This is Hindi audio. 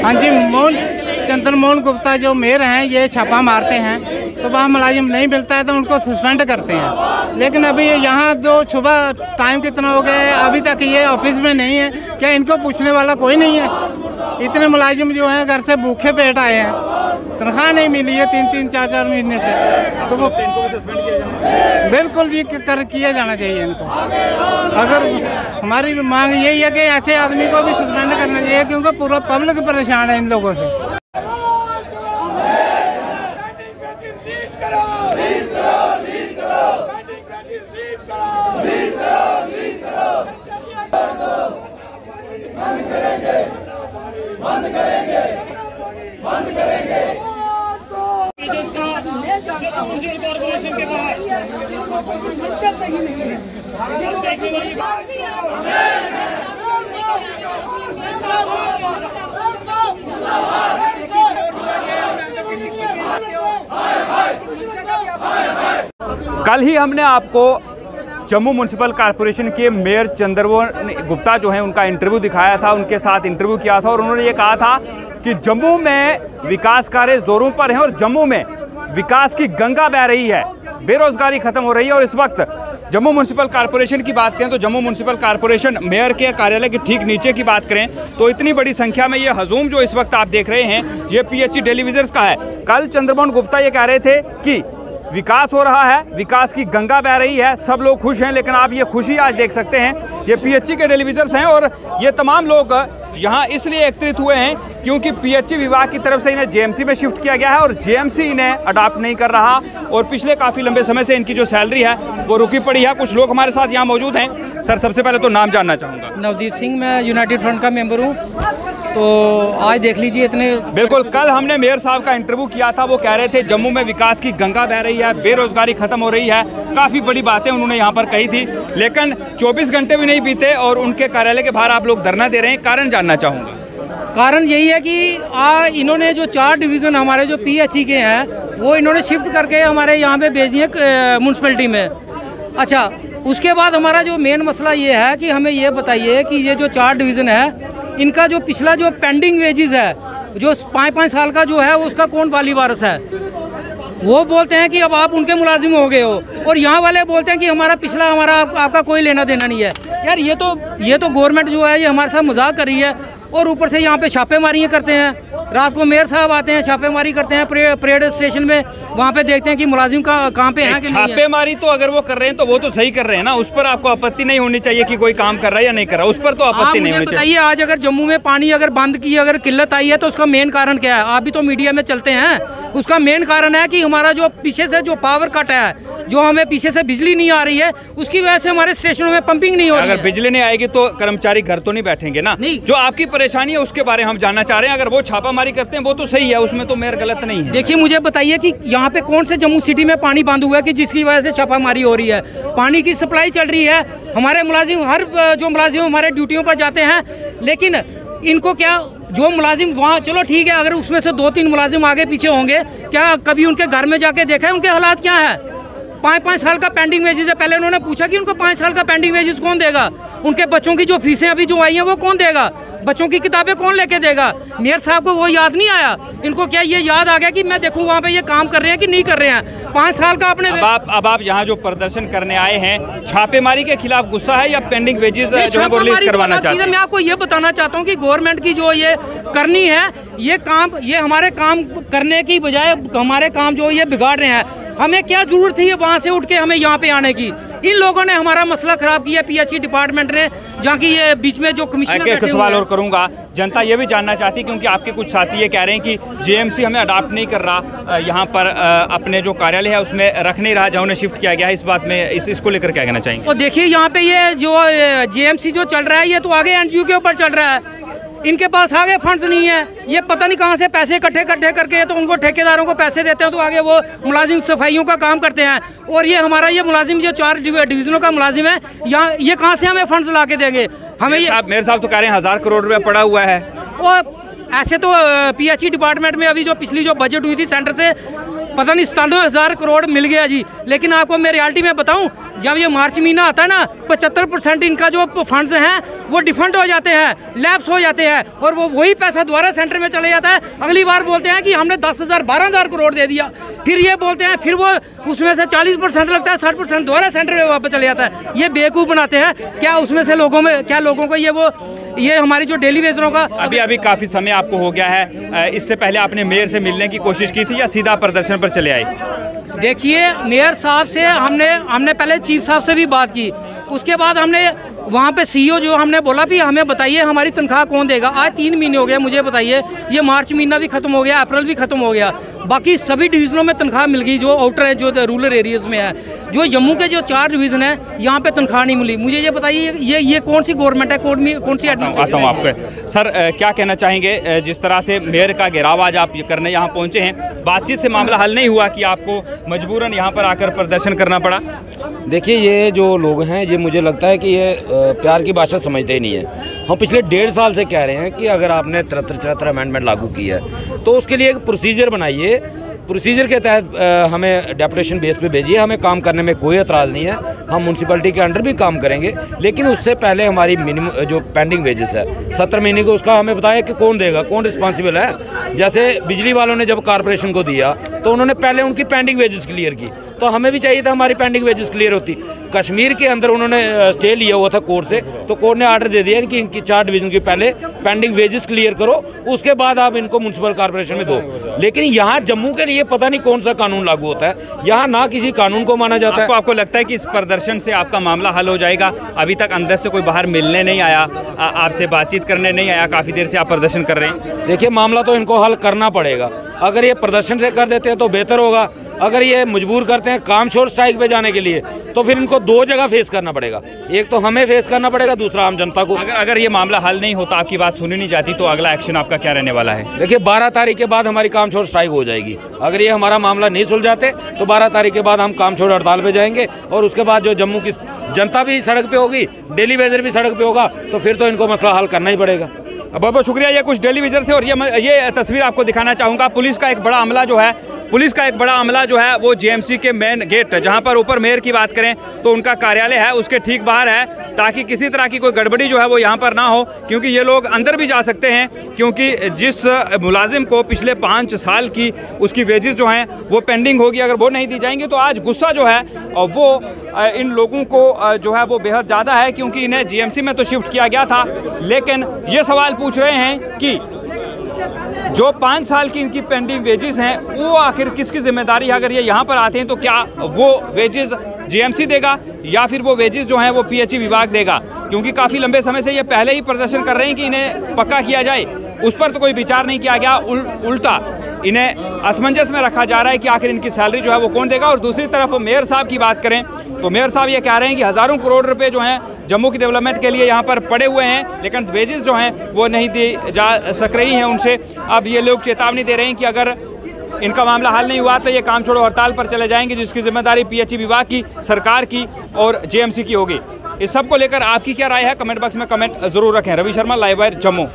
हाँ जी, चंद्रमोहन गुप्ता जो मेयर हैं, ये छापा मारते हैं तो वहाँ मुलाजिम नहीं मिलता है तो उनको सस्पेंड करते हैं। लेकिन अभी यहाँ जो सुबह टाइम कितना हो गया, अभी तक ये ऑफिस में नहीं है। क्या इनको पूछने वाला कोई नहीं है? इतने मुलाजिम जो हैं घर से भूखे पेट आए हैं, तनख्वाह नहीं मिली है 3-3, 4-4 महीने से। तो वो इनको सस्पेंड किया जाना चाहिए। बिल्कुल जी, किया जाना चाहिए इनको। अगर हमारी मांग यही है कि ऐसे आदमी को भी सस्पेंड करना चाहिए, क्योंकि पूरा पब्लिक परेशान है इन लोगों से। बंद करेंगे। कॉर्पोरेशन के बाहर कल ही हमने आपको जम्मू म्यूनसिपल कॉरपोरेशन के मेयर चंद्रमोहन गुप्ता जो हैं उनका इंटरव्यू दिखाया था, उनके साथ इंटरव्यू किया था और उन्होंने ये कहा था कि जम्मू में विकास कार्य जोरों पर हैं और जम्मू में विकास की गंगा बह रही है, बेरोजगारी खत्म हो रही है। और इस वक्त जम्मू म्यूनसिपल कॉरपोरेशन की बात करें तो जम्मू म्यूनसिपल कॉरपोरेशन मेयर के कार्यालय के ठीक नीचे की बात करें तो इतनी बड़ी संख्या में ये हजूम जो इस वक्त आप देख रहे हैं ये पीएचई डेली विजिटर्स का है। कल चंद्रमोहन गुप्ता ये कह रहे थे कि विकास हो रहा है, विकास की गंगा बह रही है, सब लोग खुश हैं, लेकिन आप ये खुशी आज देख सकते हैं ये पीएचई के डेली विजिटर्स हैं और ये तमाम लोग यहाँ इसलिए एकत्रित हुए हैं क्योंकि पीएचई विभाग की तरफ से इन्हें जेएमसी में शिफ्ट किया गया है और जेएमसी इन्हें अडॉप्ट नहीं कर रहा और पिछले काफ़ी लंबे समय से इनकी जो सैलरी है वो रुकी पड़ी है। कुछ लोग हमारे साथ यहाँ मौजूद हैं। सर, सबसे पहले तो नाम जानना चाहूँगा। नवदीप सिंह, मैं यूनाइटेड फ्रंट का मेंबर हूँ। तो आज देख लीजिए इतने बिल्कुल, कल हमने मेयर साहब का इंटरव्यू किया था, वो कह रहे थे जम्मू में विकास की गंगा बह रही है, बेरोजगारी खत्म हो रही है, काफ़ी बड़ी बातें उन्होंने यहाँ पर कही थी, लेकिन 24 घंटे भी नहीं बीते और उनके कार्यालय के बाहर आप लोग धरना दे रहे हैं। कारण जानना चाहूँगा। कारण यही है कि इन्होंने जो 4 डिवीज़न हमारे जो पीएचई के हैं वो इन्होंने शिफ्ट करके हमारे यहाँ पे भेज दिए म्यूनसिपलिटी में। अच्छा, उसके बाद हमारा जो मेन मसला ये है कि हमें ये बताइए कि ये जो 4 डिवीज़न है इनका जो पिछला जो पेंडिंग वेजेस है जो 5-5 साल का जो है उसका कौन वाली वारिस है? वो बोलते हैं कि अब आप उनके मुलाजिम हो गए हो और यहाँ वाले बोलते हैं कि हमारा पिछला आपका कोई लेना देना नहीं है। यार ये तो गवर्नमेंट जो है ये हमारे साथ मजाक कर रही है और ऊपर से यहाँ पे छापेमारी करते हैं। रात को मेयर साहब आते हैं, छापेमारी करते हैं परेड स्टेशन में, वहाँ पे देखते हैं कि मुलाजिम कहाँ पे हैं कि नहीं है। छापेमारी तो अगर वो कर रहे हैं तो वो तो सही कर रहे हैं ना, उस पर आपको आपत्ति नहीं होनी चाहिए कि कोई काम कर रहा है या नहीं कर रहा, उस पर तो आपत्ति नहीं होनी चाहिए। बताइए, आज अगर जम्मू में पानी अगर बंद की अगर किल्लत आई है तो उसका मेन कारण क्या है? आप भी तो मीडिया में चलते हैं। उसका मेन कारण है कि हमारा जो पीछे से जो पावर कट है, जो हमें पीछे से बिजली नहीं आ रही है, उसकी वजह से हमारे स्टेशनों में पंपिंग नहीं हो रही है। अगर बिजली नहीं आएगी तो कर्मचारी घर तो नहीं बैठेंगे ना। जो आपकी परेशानी है उसके बारे में हम जानना चाह रहे हैं। अगर वो छापामारी करते हैं वो तो सही है, उसमें तो मेयर गलत नहीं है। देखिए, मुझे बताइए कि यहाँ पे कौन से जम्मू सिटी में पानी बंद हुआ है कि जिसकी वजह से छापामारी हो रही है? पानी की सप्लाई चल रही है, हमारे मुलाजिम जो मुलाजिम हमारे ड्यूटियों पर जाते हैं, लेकिन इनको क्या जो मुलाजिम वहाँ, चलो ठीक है, अगर उसमें से 2-3 मुलाजिम आगे पीछे होंगे, क्या कभी उनके घर में जाके देखा है उनके हालात क्या है? 5-5 साल का पेंडिंग वेजेस है। पहले उन्होंने पूछा कि उनको 5 साल का पेंडिंग वेजेस कौन देगा? उनके बच्चों की जो फीसें अभी जो आई हैं वो कौन देगा? बच्चों की किताबें कौन लेके देगा? मेयर साहब को वो याद नहीं आया? इनको क्या ये याद आ गया कि मैं देखूं वहाँ पे ये काम कर रहे हैं कि नहीं कर रहे हैं? 5 साल का अपने अब आप यहाँ जो प्रदर्शन करने आए हैं, छापेमारी के खिलाफ गुस्सा है या पेंडिंग वेजेस जो है वो रिलीज करवाना चाहते हैं? मैं आपको ये बताना चाहता हूँ कि गवर्नमेंट की जो ये करनी है, ये हमारे काम करने की बजाय हमारे काम जो ये बिगाड़ रहे हैं। हमें क्या जरूरत थी वहाँ से उठ के हमें यहाँ पे आने की? इन लोगों ने हमारा मसला खराब किया, पीएचई डिपार्टमेंट ने, जहाँ की ये बीच में जो कमिश्नर एक सवाल और करूंगा। जनता ये भी जानना चाहती है क्योंकि आपके कुछ साथी ये कह रहे हैं कि जेएमसी हमें अडॉप्ट नहीं कर रहा, यहाँ पर अपने जो कार्यालय है उसमें रख नहीं रहा जहाँ उन्हें शिफ्ट किया गया है। इस बात में इसको लेकर क्या कहना चाहेंगे? और देखिए, यहाँ पे ये जो जेएमसी जो चल रहा है ये तो आगे एनजीओ के ऊपर चल रहा है। इनके पास आगे फंड्स नहीं है, ये पता नहीं कहाँ से पैसे इकट्ठे करके तो उनको ठेकेदारों को पैसे देते हैं तो आगे वो मुलाजिम सफाइयों का काम करते हैं। और ये हमारा ये मुलाजिम जो 4 डिवीजनों का मुलाजिम है, यहाँ ये कहाँ से हमें फंड्स ला के देंगे? हमें मेयर साहब तो कह रहे हैं 1000 करोड़ रुपया पड़ा हुआ है। और ऐसे तो पीएचई डिपार्टमेंट में अभी जो पिछली जो बजट हुई थी सेंटर से पता नहीं 97,000 करोड़ मिल गया जी। लेकिन आपको मैं रियलिटी में बताऊं, जब ये मार्च महीना आता है ना, 75% इनका जो फंड्स हैं वो डिफंड हो जाते हैं, लैप्स हो जाते हैं, और वो वही पैसा दोबारा सेंटर में चले जाता है। अगली बार बोलते हैं कि हमने 10,000 12,000 करोड़ दे दिया, फिर ये बोलते हैं, फिर वो उसमें से 40% लगता है, 60% दोबारा सेंटर में वापस चले जाता है। ये बेवकूफ़ बनाते हैं क्या? उसमें से लोगों को ये हमारी जो डेली वेजरों का अभी काफ़ी समय आपको हो गया है, इससे पहले आपने मेयर से मिलने की कोशिश की थी या सीधा प्रदर्शन पर चले आए? देखिए, मेयर साहब से हमने पहले चीफ साहब से भी बात की, उसके बाद हमने वहाँ पे सीईओ जो हमने बोला भी हमें बताइए हमारी तनख्वाह कौन देगा। आज 3 महीने हो गए, मुझे बताइए, ये मार्च महीना भी खत्म हो गया, अप्रैल भी खत्म हो गया, बाकी सभी डिवीज़नों में तनख्वाह मिल गई जो आउटर है, जो रूरल एरियाज़ में है। जो जम्मू के जो 4 डिवीज़न है यहाँ पे तनख्वाह नहीं मिली। मुझे ये बताइए ये कौन सी गवर्नमेंट है, कौन सी एडमिनिस्ट्रेशन? आता हूँ आपके सर, क्या कहना चाहेंगे जिस तरह से मेयर का घेराव आज आप करने यहाँ पहुँचे हैं, बातचीत से मामला हल नहीं हुआ कि आपको मजबूरन यहाँ पर आकर प्रदर्शन करना पड़ा? देखिए, ये जो लोग हैं, ये मुझे लगता है कि ये प्यार की भाषा समझते ही नहीं है। हम पिछले 1.5 साल से कह रहे हैं कि अगर आपने 73 अमेंडमेंट लागू की है तो उसके लिए एक प्रोसीजर बनाइए, प्रोसीजर के तहत हमें डेपुटेशन बेस पे भेजिए। हमें काम करने में कोई एतराज़ नहीं है, हम म्यूनसिपलिटी के अंडर भी काम करेंगे, लेकिन उससे पहले हमारी मिनिमम जो पेंडिंग वेजेस है 17 महीने को, उसका हमें बताया कि कौन देगा, कौन रिस्पॉन्सिबल है। जैसे बिजली वालों ने जब कॉरपोरेशन को दिया तो उन्होंने पहले उनकी पेंडिंग वेजेस क्लियर की, तो हमें भी चाहिए था हमारी पेंडिंग वेजेस क्लियर होती। कश्मीर के अंदर उन्होंने स्टे लिया हुआ था कोर्ट से, तो कोर्ट ने आर्डर दे दिया कि इनकी 4 डिवीज़न की पहले पेंडिंग वेजेस क्लियर करो, उसके बाद आप इनको म्यूनसिपल कॉर्पोरेशन में दो। लेकिन यहाँ जम्मू के लिए पता नहीं कौन सा कानून लागू होता है, यहाँ ना किसी कानून को माना जाता है। आपको लगता है कि इस प्रदर्शन से आपका मामला हल हो जाएगा? अभी तक अंदर से कोई बाहर मिलने नहीं आया, आपसे बातचीत करने नहीं आया, काफ़ी देर से आप प्रदर्शन कर रहे हैं। देखिए, मामला तो इनको हल करना पड़ेगा। अगर ये प्रदर्शन से कर देते हैं तो बेहतर होगा, अगर ये मजबूर करते हैं कामचोर स्ट्राइक पे जाने के लिए तो फिर इनको 2 जगह फेस करना पड़ेगा। एक तो हमें फेस करना पड़ेगा, दूसरा आम जनता को। अगर ये मामला हल नहीं होता, आपकी बात सुनी नहीं जाती, तो अगला एक्शन आपका क्या रहने वाला है? देखिए, 12 तारीख के बाद हमारी कामचोर स्ट्राइक हो जाएगी। अगर ये हमारा मामला नहीं सुलझाते तो 12 तारीख के बाद हम कामचोर हड़ताल पे जाएंगे, और उसके बाद जो जम्मू की जनता भी सड़क पे होगी, डेली वेजर भी सड़क पे होगा, तो फिर तो इनको मसला हल करना ही पड़ेगा। बहुत बहुत शुक्रिया। ये कुछ डेली विजर थे, और ये तस्वीर आपको दिखाना चाहूँगा। पुलिस का एक बड़ा अमला जो है वो जेएमसी के मेन गेट, जहां पर ऊपर मेयर की बात करें तो उनका कार्यालय है, उसके ठीक बाहर है, ताकि किसी तरह की कोई गड़बड़ी जो है वो यहां पर ना हो, क्योंकि ये लोग अंदर भी जा सकते हैं, क्योंकि जिस मुलाजिम को पिछले 5 साल की उसकी वेजेस जो हैं वो पेंडिंग होगी, अगर वो नहीं दी जाएंगी तो आज गुस्सा जो है वो इन लोगों को जो है वो बेहद ज़्यादा है, क्योंकि इन्हें जीएमसी में तो शिफ्ट किया गया था। लेकिन ये सवाल पूछ रहे हैं कि जो 5 साल की इनकी पेंडिंग वेजेस हैं वो आखिर किसकी जिम्मेदारी है? अगर ये यहाँ पर आते हैं तो क्या वो वेजेस जीएमसी देगा या फिर वो वेजेस जो हैं वो पीएचई विभाग देगा? क्योंकि काफ़ी लंबे समय से ये पहले ही प्रदर्शन कर रहे हैं कि इन्हें पक्का किया जाए, उस पर तो कोई विचार नहीं किया गया। उल्टा इन्हें असमंजस में रखा जा रहा है कि आखिर इनकी सैलरी जो है वो कौन देगा। और दूसरी तरफ मेयर साहब की बात करें तो मेयर साहब ये कह रहे हैं कि हज़ारों करोड़ रुपए जो हैं जम्मू की डेवलपमेंट के लिए यहाँ पर पड़े हुए हैं, लेकिन वेजेस जो हैं वो नहीं दी जा सक रही हैं उनसे। अब ये लोग चेतावनी दे रहे हैं कि अगर इनका मामला हल नहीं हुआ तो ये काम छोड़ो हड़ताल पर चले जाएंगे, जिसकी जिम्मेदारी पीएचई विभाग की, सरकार की और जेएमसी की होगी। इस सब को लेकर आपकी क्या राय है? कमेंट बॉक्स में कमेंट जरूर रखें। Ravi Sharma, live wire, Jammu.